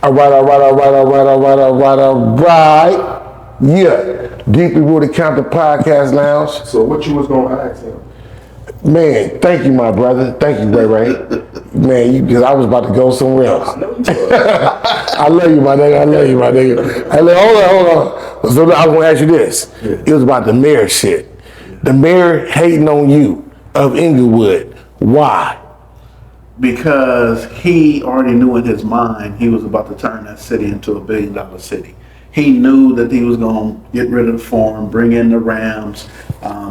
All right. Yeah. Deeply Rooted Compton Podcast Lounge. So what you was gonna ask him? Man, thank you, my brother. Thank you, Ray. Man, because I was about to go somewhere else. I know you was. I love you, my nigga. I love you, my nigga. Hey, look, hold on. So I was gonna ask you this. Yeah. It was about the mayor shit. The mayor hating on you of Inglewood. Why? Because he already knew in his mind he was about to turn that city into a $1 billion city. He knew that he was going to get rid of the Forum, bring in the Rams,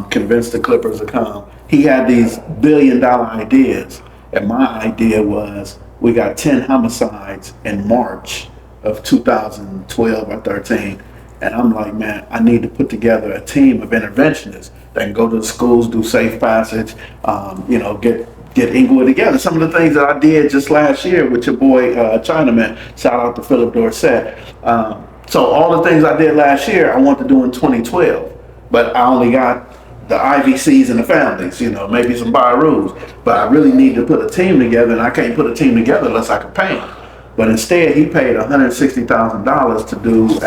convince the Clippers to come. He had these $1 billion ideas, and my idea was we got 10 homicides in March of 2012 or 13, and I'm like, man, I need to put together a team of interventionists that can go to the schools, do safe passage, get Inglewood together. Some of the things that I did just last year with your boy Chinaman, shout out to Philip Dorsett. So all the things I did last year, I want to do in 2012, but I only got the IVCs and the families, maybe some Byrus, but I really need to put a team together, and I can't put a team together unless I can pay him. But instead, he paid $160,000 to do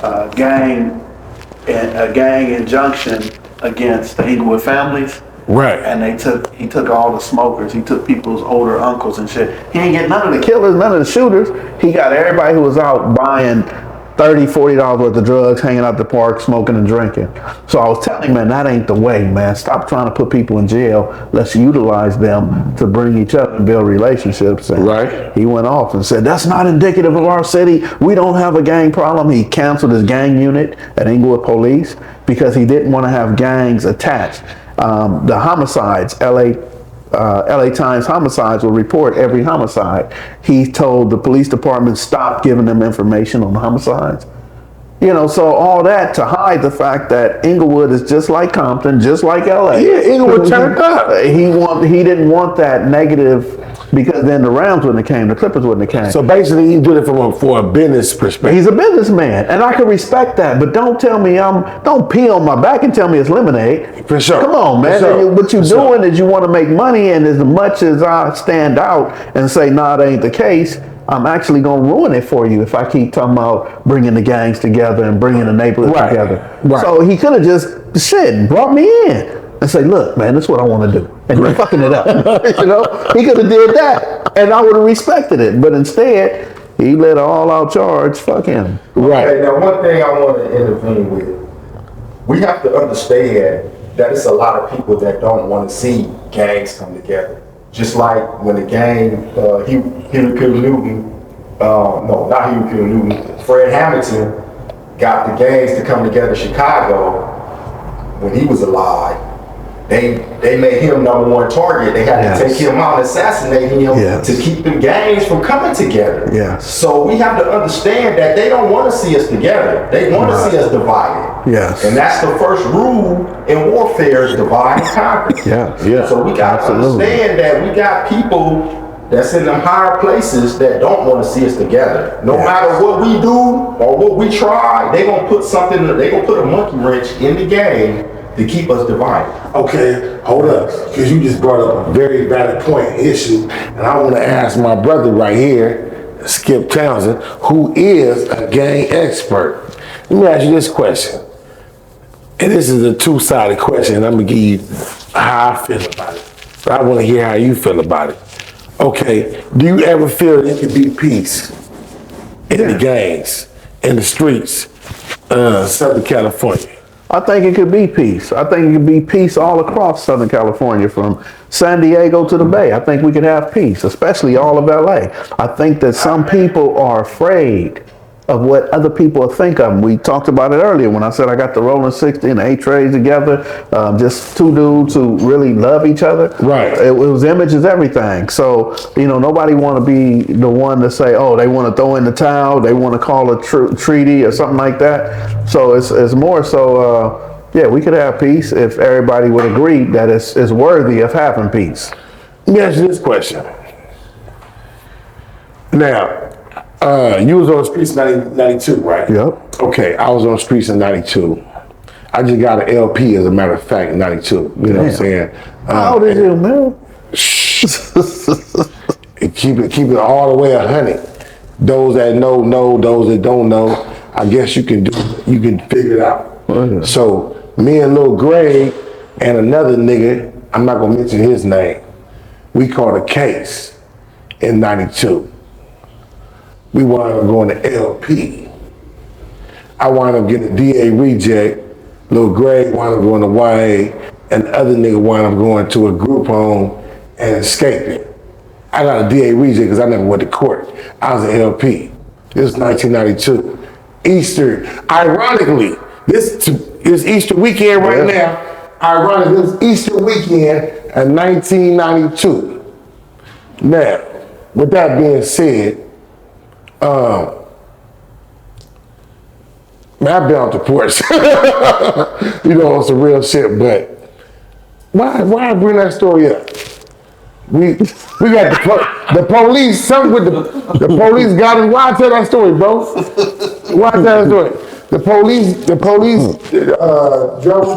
a gang injunction against the Inglewood families. Right. And he took all the smokers, he took people's older uncles and shit. He didn't get none of the killers, none of the shooters. He got everybody who was out buying $30, $40 worth of drugs, hanging out the park, smoking and drinking. So I was telling him, man, that ain't the way, man. Stop trying to put people in jail. Let's utilize them to bring each other and build relationships. And right. He went off and said, that's not indicative of our city. We don't have a gang problem. He canceled his gang unit at Inglewood Police because he didn't want to have gangs attached. The homicides, LA Times homicides will report every homicide. He told the police department, stop giving them information on the homicides. So all that to hide the fact that Inglewood is just like Compton, just like LA. Yeah, Inglewood turned up. He didn't want that negative, because then the Rams wouldn't have came, the Clippers wouldn't have came. So basically, he did it for a business perspective. He's a businessman, and I can respect that. But don't tell me don't pee on my back and tell me it's lemonade. For sure. Come on, man. Sure. What you're doing is you want to make money, and as much as I stand out and say, nah, that ain't the case, I'm actually going to ruin it for you if I keep talking about bringing the gangs together and bringing the neighborhood together. Right. So he could have just brought me in and say, look, man, this is what I want to do. And you're fucking it up. He could have did that, and I would have respected it. But instead, he let an all-out charge. Fuck him. Right. Okay, now one thing I want to intervene with. We have to understand that it's a lot of people that don't want to see gangs come together. Just like when the gang, Hillary Clinton Newton, no, not Hillary Clinton Newton, Fred Hamilton got the gangs to come together in Chicago when he was alive. They made him number one target. They had to take him out and assassinate him to keep them gangs from coming together. Yes. So we have to understand that they don't want to see us together. They want to see us divided. Yes. And that's the first rule in warfare, is divide and conquer. Yeah. So we got to understand that we got people that's in them higher places that don't want to see us together. No matter what we do or what we try, they gonna put a monkey wrench in the game to keep us divided. Okay, hold up, because you just brought up a very valid point, issue, and I want to ask my brother right here, Skip Townsend, who is a gang expert. Let me ask you this question, and this is a two-sided question, and I'm going to give you how I feel about it. But I want to hear how you feel about it. Okay, do you ever feel there could be peace in the gangs, in the streets, Southern California? I think it could be peace. I think it could be peace all across Southern California, from San Diego to the Bay. I think we could have peace, especially all of LA. I think that some people are afraid of what other people think of them. We talked about it earlier when I said I got the Rolling 60 and the 8 trays together, just two dudes who really love each other. Right. It was image is everything. So, nobody want to be the one to say, oh, they want to throw in the towel, they want to call a treaty or something like that. So it's more so, we could have peace if everybody would agree that it's worthy of having peace. Let me ask you this question. Now, you was on the streets in 92, right? Yep. Okay, I was on the streets in 92. I just got an LP, as a matter of fact, in 92. You know what I'm saying? How old is you, man? Keep it all the way 100. Those that know, those that don't know, I guess you can figure it out. So me and Lil Greg and another nigga, I'm not gonna mention his name, we caught a case in 92. We wound up going to LP. I wound up getting a DA reject. Lil Greg wound up going to YA, and the other nigga wound up going to a group home and escaping. I got a DA reject because I never went to court. I was an LP. This was 1992. Easter, ironically, this Easter weekend right now, ironically, this Easter weekend in 1992. Now, with that being said, man, I've been off the porch. You know, on some real shit, but why I bring that story up? We got the police, something with the police got us. Why I tell that story, bro? Why I tell that story? The police drove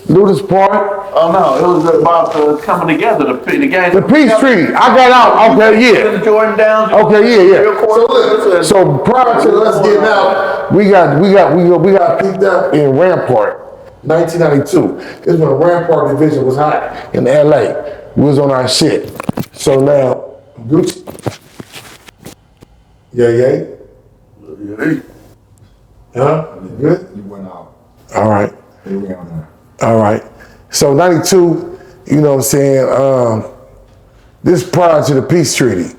through this park. Oh no, it was about coming together, the gang. The peace treaty. I got out. Okay, yeah. Jordan down. Okay, yeah. So prior to us getting out, we got picked up in Rampart, 1992. This is when the Rampart division was hot in LA. We was on our shit. So now, Gucci. Yeah. Huh? You good? You went out. All right. Here we are now. All right. So 92, you know what I'm saying? This prior to the peace treaty.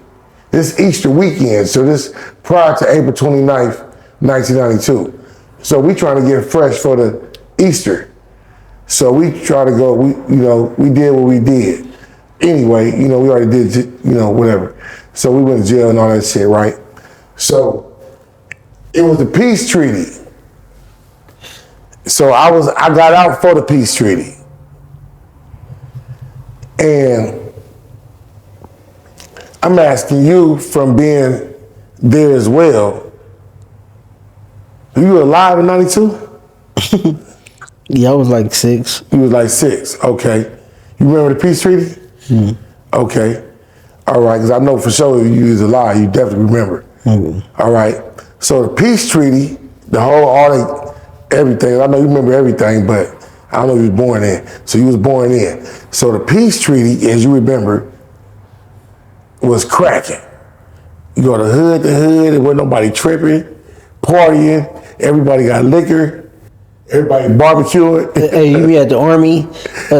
This Easter weekend. So this prior to April 29th, 1992. So we trying to get fresh for the Easter. So we try to go, we did what we did. Anyway, we already did, whatever. So we went to jail and all that shit, right? So it was the peace treaty. So I got out for the peace treaty. And I'm asking you from being there as well, were you alive in 92? Yeah, I was like 6. You was like 6, okay. You remember the peace treaty? Mm-hmm. Okay. All right, because I know for sure if you was alive, you definitely remember. Mm-hmm. All right. So the peace treaty, everything, I know you remember everything, but I don't know if you was born in. So you was born in. So the peace treaty, as you remember, was cracking. You go to hood, there wasn't nobody tripping, partying, everybody got liquor. Everybody barbecuing. Hey, you be at the army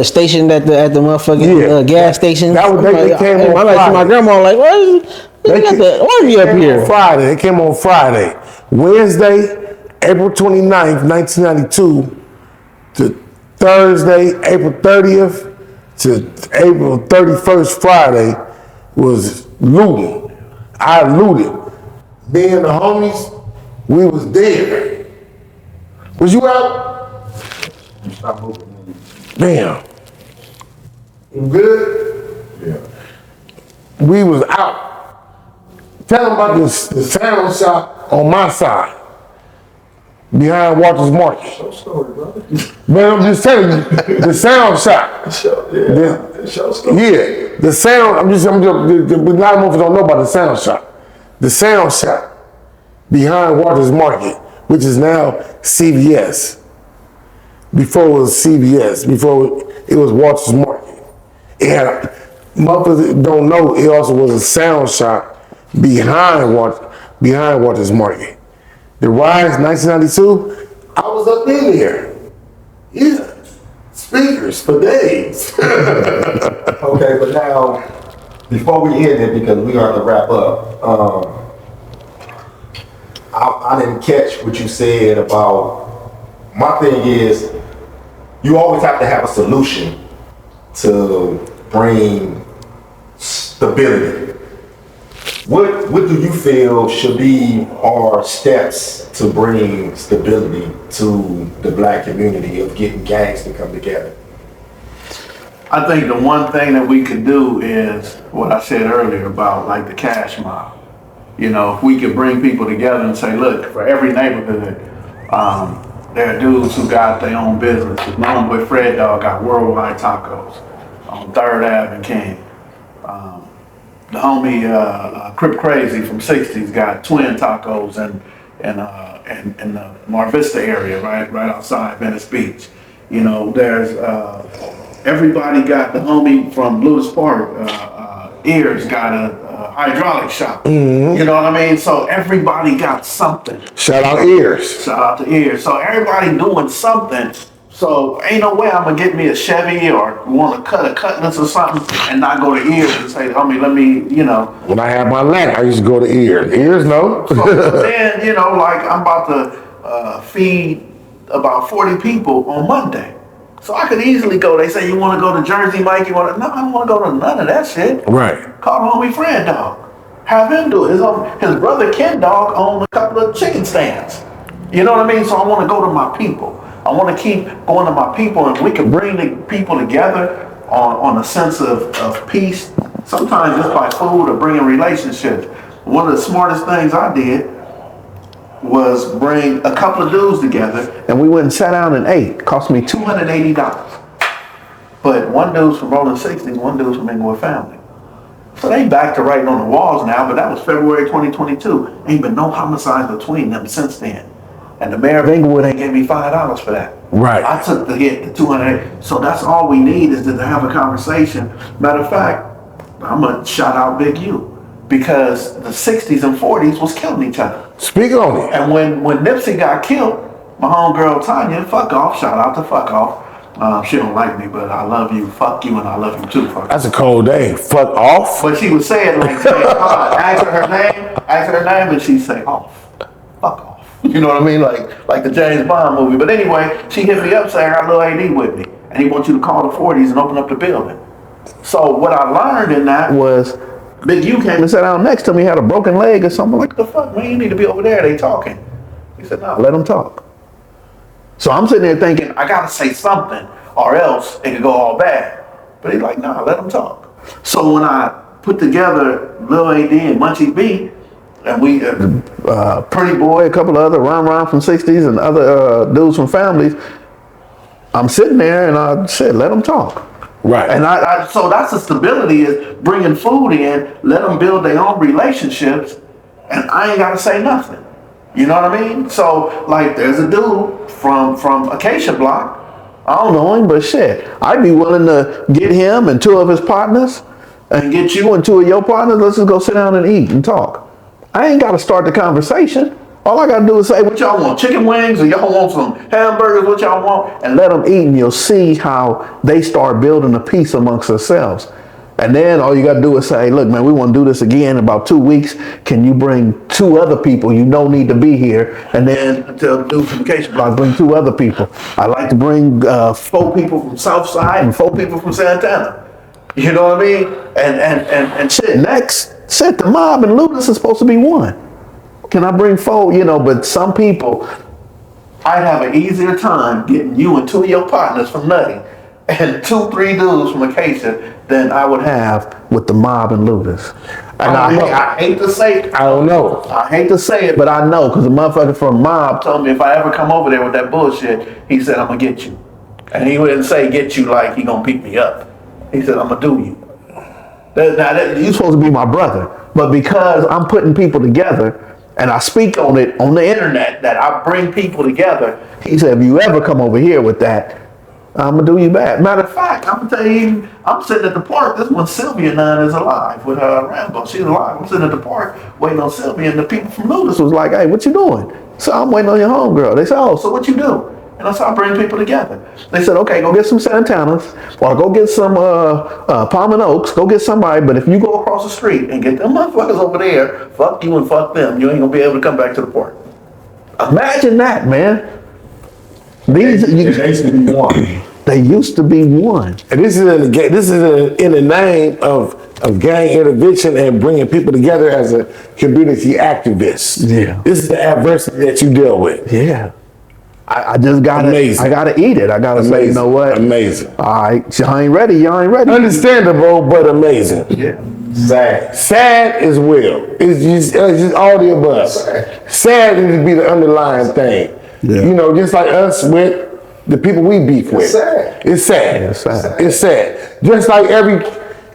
station at the motherfucking gas station? That was they came on I like to my grandma like, what? They got the army up here. Friday. They came on Friday. Wednesday, April 29th, 1992 to Thursday, April 30th to April 31st, Friday was looting. I looted. Me and the homies, we was there. Was you out? You stopped moving. Damn. You good? Yeah. We was out. Tell them about the sound shop on my side. Behind Walter's Market. Show story, brother. Man, I'm just telling you, the sound shop. Show story. Yeah, the sound, a lot of motherfuckers don't know about the sound shop. The sound shop behind Walter's Market, which is now CVS. Before it was CVS, before it was Walter's Market. It had, motherfuckers don't know, it also was a sound shop behind Walter's Market. The rise, 1992, I was up in there. Yeah, speakers for days. Okay, but now, before we end it, because we are to wrap up, I didn't catch what you said about, my thing is, you always have to have a solution to bring stability. What do you feel should be our steps to bring stability to the black community of getting gangs to come together? I think the one thing that we could do is what I said earlier about like the cash mob. If we could bring people together and say, look, for every neighborhood, there are dudes who got their own businesses. My homeboy Fred Dog got Worldwide Tacos on 3rd Ave and King. the homie Crip Crazy from '60s got Twin Tacos in the Mar Vista area, right outside Venice Beach. You know, there's everybody got the homie from Lewis Park. Ears got a hydraulic shop. You know what I mean? So everybody got something. Shout out Ears. Shout out to Ears. So everybody doing something. So ain't no way I'm gonna get me a Chevy or want to cut a cutlass or something and not go to Ears and say, homie, let me, you know. When I had my lack, I used to go to Ears. Ears, no. So then, you know, like I'm about to feed about 40 people on Monday. So I could easily go. They say, you want to go to Jersey, Mike? You want to? No, I don't want to go to none of that shit. Right. Call the homie Fred Dog. Have him do it. His brother Ken Dog owned a couple of chicken stands. You know what I mean? So I want to go to my people. I want to keep going to my people, and we can bring the people together on a sense of peace. Sometimes just by food or bringing relationships. One of the smartest things I did was bring a couple of dudes together, and we went and sat down and ate. Cost me $280. But one dude's from Rolling 60s, one dude's from Inglewood Family. So they back to writing on the walls now, but that was February 2022. Ain't been no homicides between them since then. And the mayor of Inglewood ain't gave me $5 for that. Right. I took the hit, the 200. So that's all we need is to have a conversation. Matter of fact, I'm gonna shout out Big U. Because the 60s and 40s was killing each other. Speak on it. And when Nipsey got killed, my homegirl Tanya, fuck off, shout out to fuck off. She don't like me, but I love you, fuck you, and I love you too, fuck. That's a cold day. Fuck off. But she would say it like, ask her name, and she'd say off, fuck off. You know what I mean? Like the James Bond movie. But anyway, she hit me up saying, I got little AD with me, and he wants you to call the 40s and open up the building. So what I learned in that was, Big U came and sat down next to me, had a broken leg or something. Like, the fuck, man, you need to be over there. They talking. He said, no, let them talk. So I'm sitting there thinking, I got to say something or else it could go all bad. But he's like, nah, let them talk. So when I put together Lil AD and Munchie B, and we, Pretty Boy, a couple of other Ron from 60s and other dudes from families, I'm sitting there and I said, let them talk. Right. And so that's the stability, is bringing food in, let them build their own relationships, and I ain't got to say nothing. You know what I mean? So, like, there's a dude from Acacia Block. I don't know him, but shit, I'd be willing to get him and two of his partners and get you and two of your partners. Let's just go sit down and eat and talk. I ain't got to start the conversation. All I got to do is say, what y'all want, chicken wings, or y'all want some hamburgers, what y'all want? And let them eat, and you'll see how they start building a peace amongst themselves. And then all you got to do is say, look, man, we want to do this again in about 2 weeks. Can you bring 2 other people you know need to be here? And then tell the dude from Acacia Block, bring 2 other people. I like to bring 4 people from Southside and 4 people from Santana. You know what I mean? And shit, next, shit, the mob and Ludus is supposed to be 1. Can I bring 4? You know, but some people, I'd have an easier time getting you and 2 of your partners from Nutty and 2, 3 dudes from Acacia than I would have with the mob and Ludus. And I hate to say it. I don't know. I hate to say it, but I know, because the motherfucker from mob told me if I ever come over there with that bullshit, he said, I'm going to get you. And he wouldn't say get you like he going to beat me up. He said, I'm going to do you. Now, you're supposed to be my brother. But because I'm putting people together, and I speak on it on the internet, that I bring people together, he said, if you ever come over here with that, I'm going to do you bad. Matter of fact, I'm going to tell you, I'm sitting at the park. This one, Sylvia Nunn, is alive with Rambo. She's alive. I'm sitting at the park waiting on Sylvia, and the people from Ludus was like, hey, what you doing? So I'm waiting on your homegirl. They said, oh, so what you do? And I said, I bring people together. They said, okay, go get some Santanas, or go get some Palm and Oaks, go get somebody, but if you go across the street and get them motherfuckers over there, fuck you and fuck them, you ain't gonna be able to come back to the park. Imagine that, man. They used to be 1. They used to be 1. And this is in the name of gang intervention and bringing people together as a community activist. Yeah. This is the adversity that you deal with. Yeah. I just gotta, Amazing. I gotta eat it. I gotta say, you know what? Amazing. All right, y'all ain't ready. Y'all ain't ready. Understandable, but amazing. Yeah. Sad. Sad as well. It's just all the above. Sad needs to be the underlying thing. Yeah. You know, just like us with the people we beef with. sad. It's sad. Yeah, it's sad. It's sad. Just like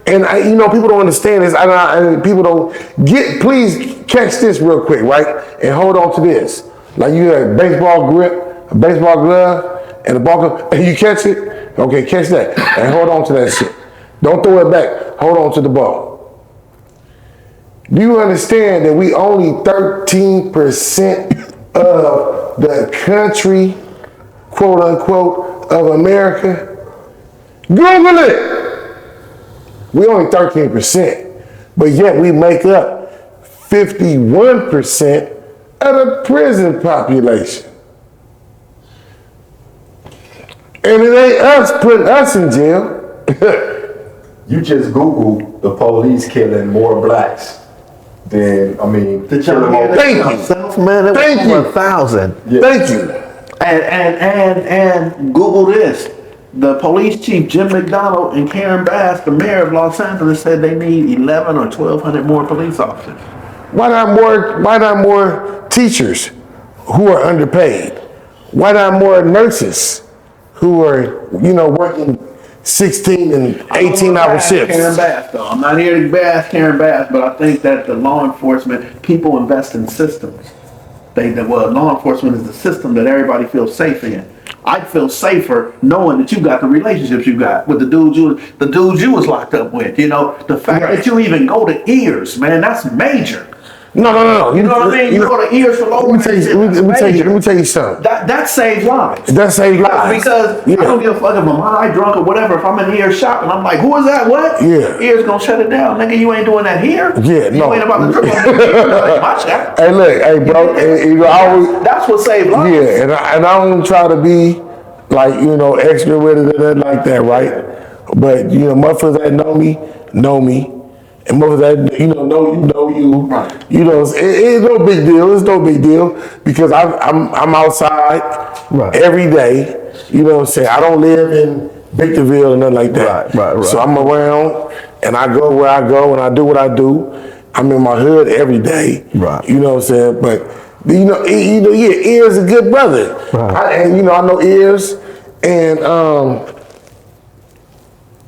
And people don't understand this. And people don't get. Please catch this real quick, right? And hold on to this. Like you have a baseball grip, a baseball glove, and a ball glove, and you catch it. Okay, catch that, and hold on to that shit. Don't throw it back. Hold on to the ball. Do you understand that we only 13% of the country, quote unquote, of America? Google it. We only 13%, but yet we make up 51% of the prison population. And it ain't us putting us in jail. You just Google the police killing more blacks than, killing more. Thank you. Man, it was Thank over you. 1,000. Yeah. Thank you. And Google this. The police chief, Jim McDonald, and Karen Bass, the mayor of Los Angeles, said they need 11 or 1,200 more police officers. Why not more teachers who are underpaid? Why not more nurses who are, working 16 and 18-hour shifts? Karen Bass, though. I'm not here to bash Karen Bass, but I think that the law enforcement, people invest in systems. Law enforcement is the system that everybody feels safe in. I'd feel safer knowing that you got the relationships you got with the dudes you was locked up with. The fact that you even go to ears, man, that's major. No. You know what I mean? You go to ears for low. Let me tell you something. That saves lives. That saves lives. Because I don't give a fuck if I'm high, drunk, or whatever. If I'm in here shopping, I'm like, who is that? What? Yeah. Ears gonna shut it down, nigga. You ain't doing that here. Yeah, you no. ain't about to trip on my shot. Hey, look, hey, bro. I always. That's what saves lives. Yeah, and I don't try to be like extra with it or nothing like that, right? But motherfuckers that know me, and motherfuckers that know you. Right. It's no big deal. It's no big deal because I'm outside every day. You know what I'm saying? I don't live in Victorville or nothing like that. Right. So I'm around and I go where I go and I do what I do. I'm in my hood every day. Right. You know what I'm saying? But Ears a good brother. Right. I know Ears, and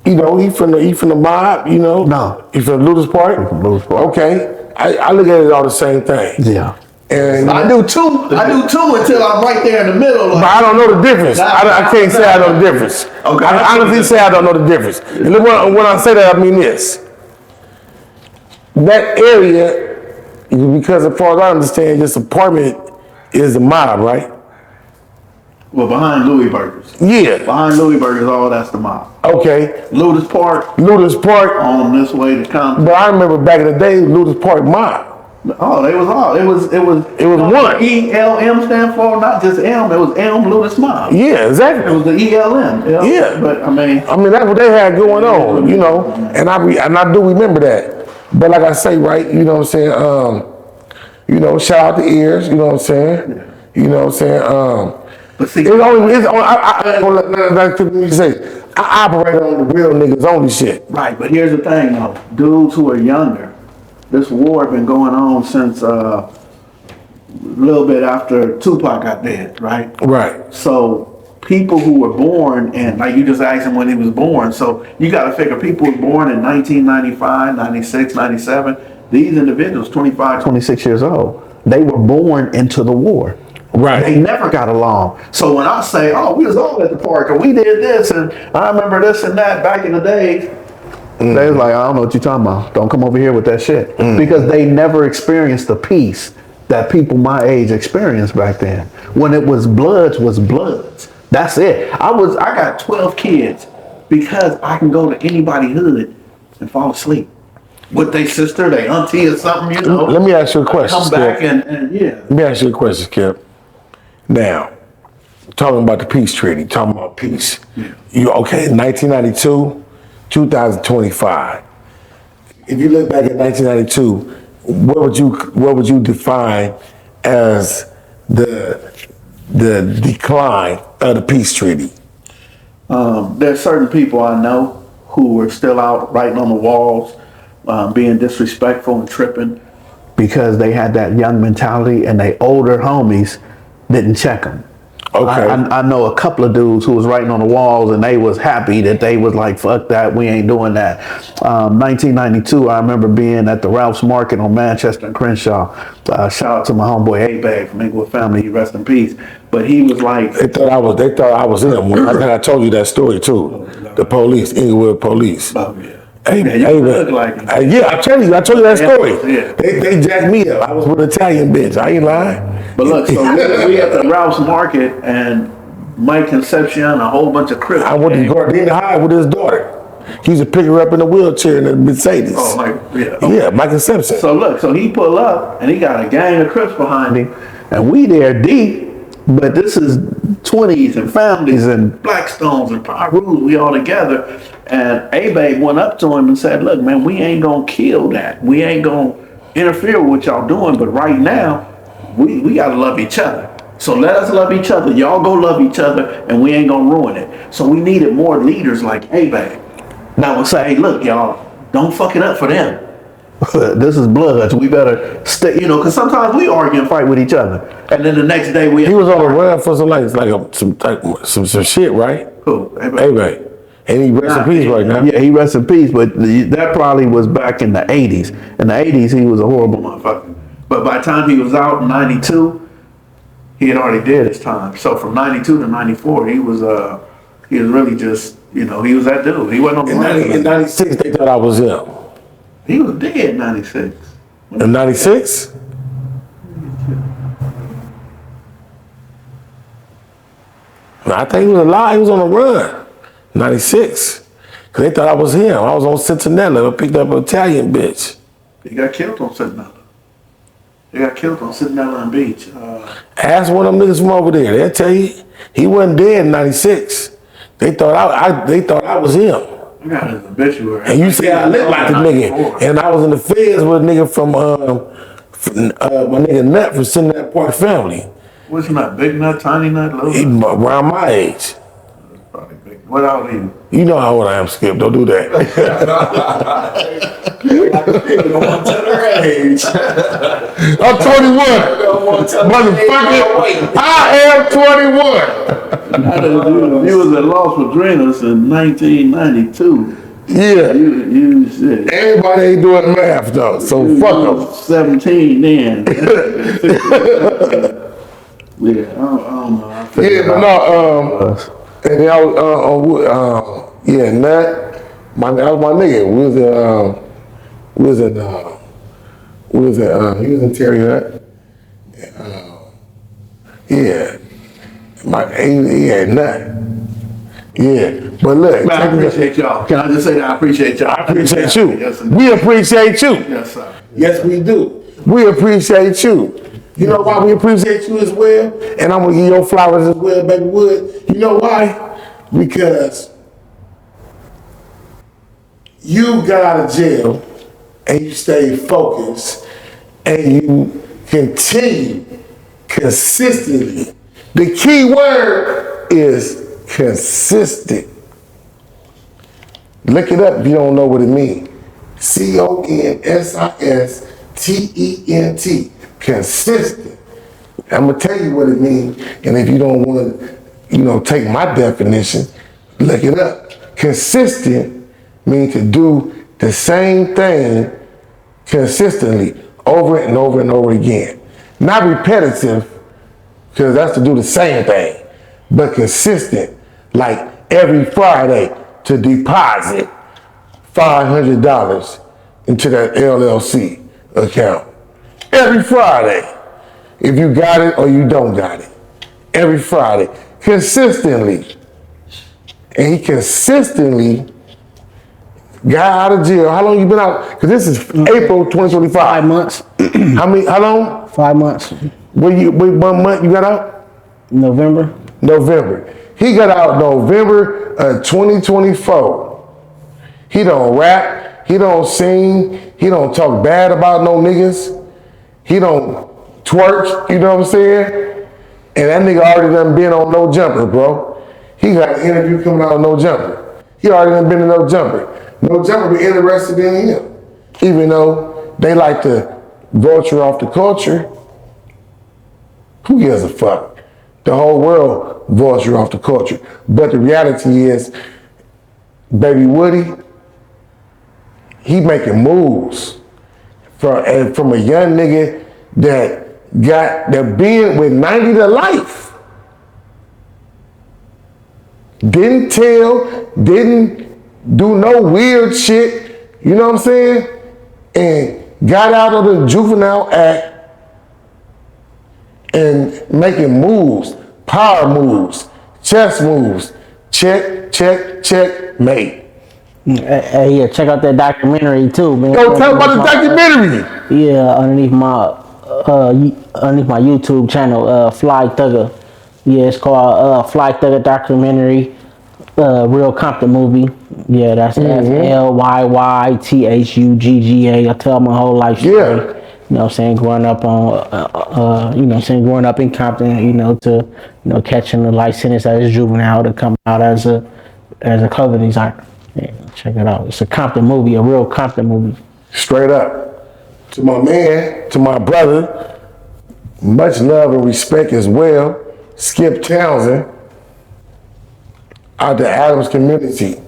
he from the mob. No. He from Ludus Park. Okay, I look at it all the same thing. Yeah. And I do too until I'm right there in the middle. but I don't know the difference. I can't say I know the difference. Okay. I honestly say I don't know the difference. And when I say that, I mean this. That area, because as far as I understand, this apartment is the mob, right? Well, behind Louis Burgers. Yeah. Behind Louis Burgers, all that's the mob. Okay. Ludus Park On this way to Compton. But I remember back in the day, Ludus Park mob. Oh, they was all. It was one. ELM stand for not just M. It was M Ludus Mob. Yeah, It exactly. was the ELM. Yeah. But that's what they had going on, and I do remember that. But like I say, right, you know what I'm saying? Shout out to Ears, you know what I'm saying? Yeah. You know what I'm saying? But see, I operate on the real niggas only shit. right. But here's the thing, though. Dudes who are younger, this war been going on since a little bit after Tupac got dead, right? Right. So people who were born, and like you just asked him when he was born, so you got to figure people who were born in 1995, 96, 97, these individuals, 25, 26 years old, they were born into the war. Right. They never got along. So when I say, oh, we was all at the park, and we did this, and I remember this and that back in the day, they was like, I don't know what you're talking about. Don't come over here with that shit. Because they never experienced the peace that people my age experienced back then. When it was bloods. That's it. I got 12 kids because I can go to anybody's hood and fall asleep. With their sister, their auntie or something, Let me ask you a question, Come back Skip. and yeah. Let me ask you a question, Skip. Now, talking about the peace treaty, talking about peace. Yeah. 1992, 2025. If you look back at 1992, what would you define as the decline of the peace treaty? There's certain people I know who are still out writing on the walls, being disrespectful and tripping because they had that young mentality and they older homies didn't check them. Okay. I know a couple of dudes who was writing on the walls and they was happy that they was like, fuck that, we ain't doing that. 1992, I remember being at the Ralph's Market on Manchester and Crenshaw. Shout out to my homeboy A-Bag from Inglewood Family, he rest in peace. But he was like, They thought I was him. I think I told you that story too. The police, Inglewood police. oh yeah. Hey, Yeah, you look like him. Yeah, I told you that story. Yeah. They jacked me up. I was with an Italian bitch. I ain't lying. But look, so we at the Ralph's Market and Mike Concepcion, a whole bunch of Crips. I went to Gardena High with his daughter. He used to pick her up in a wheelchair in the Mercedes. Oh, like, yeah. Yeah, Mike Concepcion. So look, so he pull up and he got a gang of Crips behind him, and we there deep, but this is 20s and families and Blackstones and Pyrus, we all together. And A-Babe went up to him and said, look, man, we ain't gonna kill that. We ain't gonna interfere with what y'all doing, but right now, we gotta love each other. So let us love each other. Y'all go love each other and we ain't gonna ruin it. So we needed more leaders like A-Babe. Now we'll say, hey, look, y'all, don't fuck it up for them. This is Bloods. We better stay, because sometimes we argue and fight with each other. And then the next day He was on the run for some shit, right? Cool. Hey, and he rest in peace right now. Yeah, he rests in peace, but that probably was back in the 80s. In the 80s, he was a horrible motherfucker. But by the time he was out in 92, he had already did his time. So from 92 to 94, he was really just, he was that dude. He wasn't on the run. In 96, they thought I was him. He was dead in 96. In 96? I think he was alive. He was on the run. 96. Because they thought I was him. I was on Centinela. I picked up an Italian bitch. He got killed on Centinela. And Beach. Ask one of them niggas from over there. They'll tell you he wasn't dead in 96. They thought I was him. I got his obituary. And you say I look like the nigga. And I was in the feds with a nigga from my nigga Nut from Cincinnati Park Family. What's Nut? Big Nut, Tiny Nut, Little He Nut? around my age. Probably big. What else you? You know how old I am, Skip. Don't do that. I'm 21. Motherfucker. I am 21. You was at Los Padrinos in 1992. Yeah. You said. Everybody ain't doing math though, so fuck them. 17 then. Yeah, I don't know. Yeah, but no, and Nut, that was my nigga. He was in Terry Nut. Nut. Yeah, but look. Man, I appreciate y'all. Can I just say that I appreciate y'all? I appreciate you. Yes, We appreciate you. yes, sir. Yes, we do. We appreciate you. You know why we appreciate you as well? And I'm gonna give your flowers as well, baby Wood. You know why? Because you got out of jail and you stayed focused and you continue consistently. The key word is consistent. Look it up if you don't know what it means. CONSISTENT. Consistent. I'm gonna tell you what it means, and if you don't want to, take my definition, look it up. Consistent means to do the same thing consistently over and over and over again. Not repetitive, because that's to do the same thing, but consistent, like every Friday to deposit $500 into that LLC account. Every Friday, if you got it or you don't got it. Every Friday, consistently. And he consistently got out of jail. How long you been out? Because this is April 2025. 5 months. How long? 5 months. Wait, 1 month you got out? November. He got out November of 2024. He don't rap. He don't sing. He don't talk bad about no niggas. He don't twerk, you know what I'm saying? And that nigga already done been on No Jumper, bro. He got an interview coming out on No Jumper. He already done been in No Jumper. No Jumper be interested in him. Even though they like to vulture off the culture. Who gives a fuck? the whole world voice you off the culture. But the reality is, Baby Woody, he making moves from a young nigga that been with 90 to life. Didn't tell, didn't do no weird shit, you know what I'm saying? And got out of the juvenile act and making moves, power moves, chess moves, check, check, check, mate. Hey, yeah, check out that documentary too, man. Go tell about the documentary. Yeah, underneath my YouTube channel, Fly Thugger. Yeah, it's called Fly Thugger documentary, real Compton movie. Yeah, that's FLYYTHUGGA. I tell my whole life story. Yeah. You know what I'm saying, growing up on, you know what I'm saying, growing up in Compton, you know, to, you know, catching the life sentence as a juvenile to come out as a clothing designer. Yeah, check it out. It's a Compton movie, a real Compton movie. Straight up. To my man, to my brother, much love and respect as well. Skip Townsend, out the Adams community.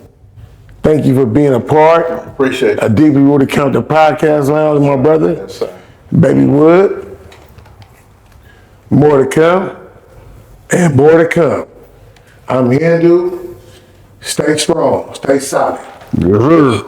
Thank you for being a part. Appreciate it. A Deeply Rooted Compton podcast lounge, my brother. Yes, sir. Baby Wood. More to come. And more to come. I'm Hindu. Stay strong. Stay solid. Yes, sir.